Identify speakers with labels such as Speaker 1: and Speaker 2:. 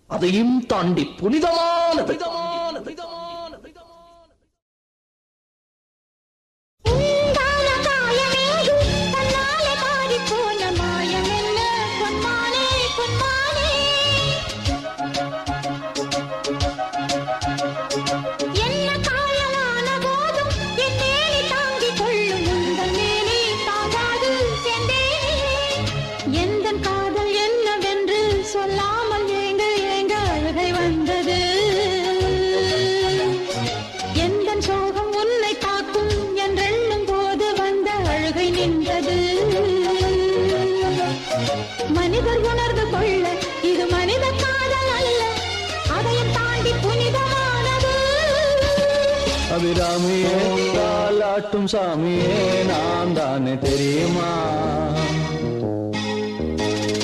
Speaker 1: அதையும் தாண்டி புனிதமானது.
Speaker 2: மனிதர் உணர்ந்து கொள்ள இது மனித காதல் அல்ல, அதையும் தாண்டி புனிதமானது.
Speaker 3: அபிராமியே தாலாட்டும் சாமியே நான் தானே தெரியுமா?